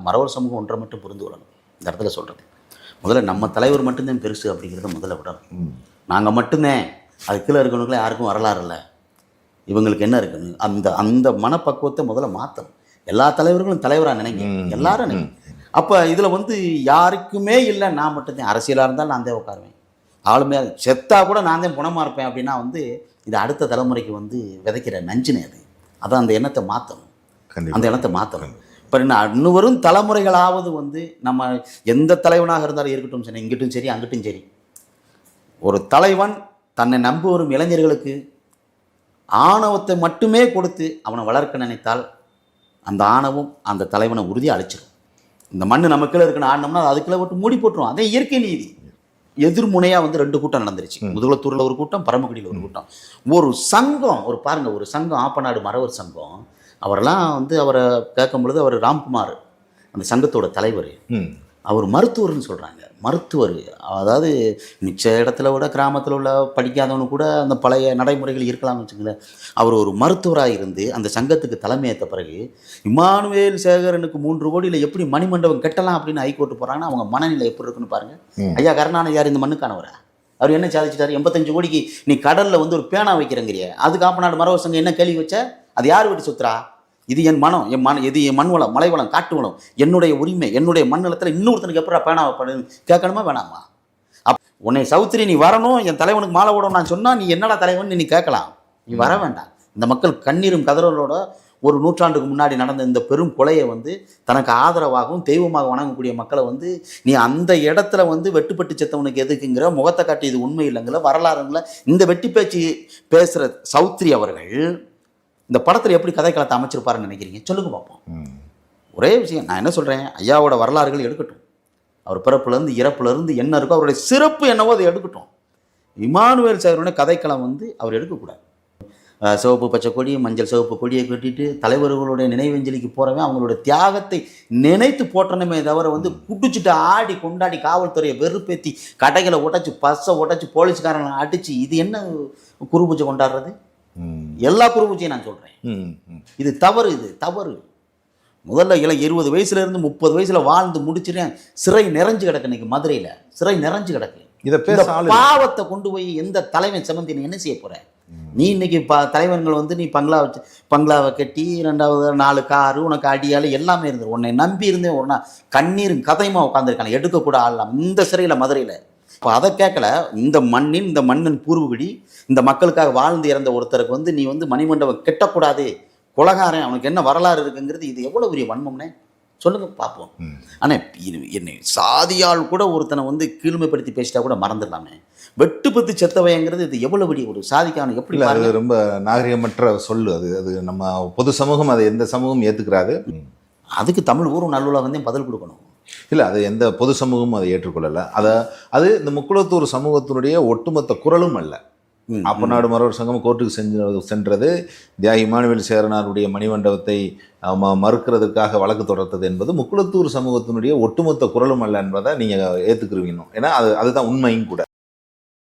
மறவர் சமூகம் ஒன்றை மட்டும் புரிந்து கொள்ளணும். இந்த இடத்துல சொல்கிறது, முதல்ல நம்ம தலைவர் மட்டும்தான் பெருசு அப்படிங்கிறத முதல்ல விடணும். நாங்கள் மட்டும்தான், அது கீழே இருக்கவங்களுக்குலாம் யாருக்கும் வரலாறு இல்லை, இவங்களுக்கு என்ன இருக்குன்னு அந்த அந்த மனப்பக்குவத்தை முதல்ல மாற்றணும். எல்லா தலைவர்களும் தலைவராக நினைங்க, எல்லாரும் நினைங்க. அப்போ இதில் வந்து யாருக்குமே இல்லை, நான் மட்டும்தான், அரசியலாக இருந்தாலும் நான் தான் உட்காருவேன், ஆளுமையாக செத்தா கூட நான் தான் குணமாக இருப்பேன் அப்படின்னா வந்து இது அடுத்த தலைமுறைக்கு வந்து விதைக்கிற நஞ்சுனே அது. அதான் அந்த எண்ணத்தை மாற்றணும், அந்த எண்ணத்தை மாற்றணும். இப்போ இன்னும் வரும் தலைமுறைகளாவது வந்து நம்ம எந்த தலைவனாக இருந்தாலும் இருக்கட்டும் சரி, இங்கிட்டும் சரி அங்கிட்டும் சரி, ஒரு தலைவன் தன்னை நம்பி வரும் இளைஞர்களுக்கு ஆணவத்தை மட்டுமே கொடுத்து அவனை வளர்க்க நினைத்தால் அந்த ஆணவம் அந்த தலைவனை உறுதியாக அழிச்சிடும். இந்த மண் நமக்குள்ள இருக்குன்னு ஆடினோம்னா அதுக்குள்ளே விட்டு மூடி போட்டுரும். அதே இயற்கை நீதி. எதிர்முனையாக வந்து 2 கூட்டம் நடந்துருச்சு. முதுகுளத்தூரில் ஒரு கூட்டம், பரமக்குடியில் ஒரு கூட்டம். ஒரு சங்கம், ஒரு பாருங்கள், ஒரு சங்கம், ஆப்பநாடு மறவர் சங்கம், அவரெல்லாம் வந்து அவரை கேட்கும் பொழுது அவர் ராம்குமார் அந்த சங்கத்தோட தலைவர், அவர் மருத்துவர்னு சொல்கிறாங்க. மருத்துவர், அதாவது மிச்ச இடத்துல விட கிராமத்தில் உள்ள படிக்காதவனு கூட அந்த பழைய நடைமுறைகள் இருக்கலாம்னு வச்சுங்களேன். அவர் ஒரு மருத்துவராக இருந்து அந்த சங்கத்துக்கு தலைமையேற்ற பிறகு இமானுவேல் சேகரனுக்கு 3 கோடியில் எப்படி மணிமண்டபம் கட்டலாம் அப்படின்னு ஹைகோர்ட்டு போகிறாங்கன்னா அவங்க மனநிலை எப்படி இருக்குன்னு பாருங்கள். ஐயா கருணாநிதி யார் இந்த மண்ணுக்கானவரா? அவர் என்ன சாதிச்சிட்டாரு? 85 கோடிக்கு நீ கடலில் வந்து ஒரு பேனா வைக்கிறங்கிறிய, அதுக்கு ஆப்பநாடு மறவர் சங்கம் என்ன கேள்வி வச்ச? அது யார் வீட்டு சுத்துறா? இது என் மனம், இது என் மண் வளம், மலை வளம், காட்டு வளம், என்னுடைய உரிமை, என்னுடைய மண் நிலத்தில் இன்னொருத்தனுக்கு எப்படா பேனா கேட்கணுமா வேணாமா? உன்னை சௌத்ரி நீ வரணும், என் தலைவனுக்கு மாலை ஓடணும் நான் சொன்னால் நீ என்னடா தலைவன் நீ கேட்கலாம், நீ வர வேண்டாம். இந்த மக்கள் கண்ணீரும் கதறலோட ஒரு நூற்றாண்டுக்கு முன்னாடி நடந்த இந்த பெரும் கொலையை வந்து தனக்கு ஆதரவாகவும் தெய்வமாக வணங்கக்கூடிய மக்களை வந்து நீ அந்த இடத்துல வந்து வெட்டுப்பட்டு செத்தவனுக்கு எதுக்குங்கிற முகத்தை காட்டி இது உண்மை இல்லைங்கிற வரலாறுங்கள இந்த வெட்டி பேச்சு பேசுகிற சௌத்ரி அவர்கள் இந்த படத்தில் எப்படி கதைக்களத்தை அமைச்சிருப்பாருன்னு நினைக்கிறீங்க? சொல்லுங்க பார்ப்போம். ஒரே விஷயம் நான் என்ன சொல்கிறேன், ஐயாவோட வரலாறுகள் எடுக்கட்டும், அவர் பிறப்புலேருந்து இறப்புலேருந்து என்ன இருக்கோ அவருடைய சிறப்பு என்னவோ அதை எடுக்கட்டும். இமானுவேல் சேகருடைய கதைக்களம் வந்து அவர் எடுக்கக்கூடாது. சிவப்பு பச்சை கொடி, மஞ்சள் சிவப்பு கொடியை கட்டிட்டு தலைவர்களுடைய நினைவஞ்சலிக்கு போகிறவன் அவங்களுடைய தியாகத்தை நினைத்து போட்டணுமே தவிர வந்து குடிச்சிட்டு ஆடி கொண்டாடி காவல்துறையை வெறுப்பேற்றி கடைகளை உடைச்சி பஸ்ஸை உடைச்சி போலீஸ்காரங்களை அடித்து இது என்ன குரு பூஜை கொண்டாடுறது? எல்லா குரு பூஜையும் நான் சொல்கிறேன், இது தவறு, இது தவறு. முதல்ல 20 வயசுலேருந்து 30 வயசில் வாழ்ந்து முடிச்சுட்டேன், சிறை நிறைஞ்சு கிடக்கு. இன்னைக்கு மதுரையில் சிறை நிறைஞ்சு கிடக்கு. இதை பாவத்தை கொண்டு போய் எந்த தலைவன் சமந்தி நீ என்ன செய்ய போகிற? நீ இன்னைக்கு தலைவர்கள் வந்து நீ பங்களாவை கட்டி 2வது 4 காரு உனக்கு அடியால் எல்லாமே இருந்தது. உன்னை நம்பி இருந்தேன், ஒரு நாள் கண்ணீரும் கதையுமா உட்காந்துருக்காங்க, எடுக்கக்கூட ஆடலாம் இந்த சிறையில் மதுரையில். இப்போ அதை கேட்கல. இந்த மண்ணின் பூர்வகுடி இந்த மக்களுக்காக வாழ்ந்து இறந்த ஒருத்தருக்கு வந்து நீ வந்து மணிமண்டபம் கெட்டக்கூடாது, கொலகாரன், அவனுக்கு என்ன வரலாறு இருக்குங்கிறது இது எவ்வளோ பெரிய வன்மம்னே சொல்லுங்க பார்ப்போம். ஆனால் என்னை சாதியால் கூட ஒருத்தனை வந்து கீழ்மைப்படுத்தி பேசிட்டா கூட மறந்துடலாமே. வெட்டுப்பத்து செத்தவைங்கிறது இது எவ்வளோ பெரிய ஒரு சாதிக்கான எப்படி? அது ரொம்ப நாகரிகமற்ற சொல்லு. அது நம்ம பொது சமூகம் அதை எந்த சமூகம் ஏற்றுக்கிறாது. அதுக்கு தமிழ் ஊரும் நல்லுலகம் பதில் கொடுக்கணும். இல்லை, அது எந்த பொது சமூகமும் அதை ஏற்றுக்கொள்ளலை. அது இந்த முக்குளத்தூர் சமூகத்தினுடைய ஒட்டுமொத்த குரலும் அல்ல. ஆப்பநாடு மறவர் சங்கம் கோர்ட்டுக்கு சென்றது தியாகி இமானுவேல் சேகரனாருடைய மணிமண்டபத்தை மறுக்கிறதுக்காக வழக்கு தொடர்த்தது என்பது முக்குளத்தூர் சமூகத்தினுடைய ஒட்டுமொத்த குரலும் அல்ல என்பதை நீங்கள் ஏற்றுக்குருவீங்க. ஏன்னா அதுதான் உண்மையும் கூட.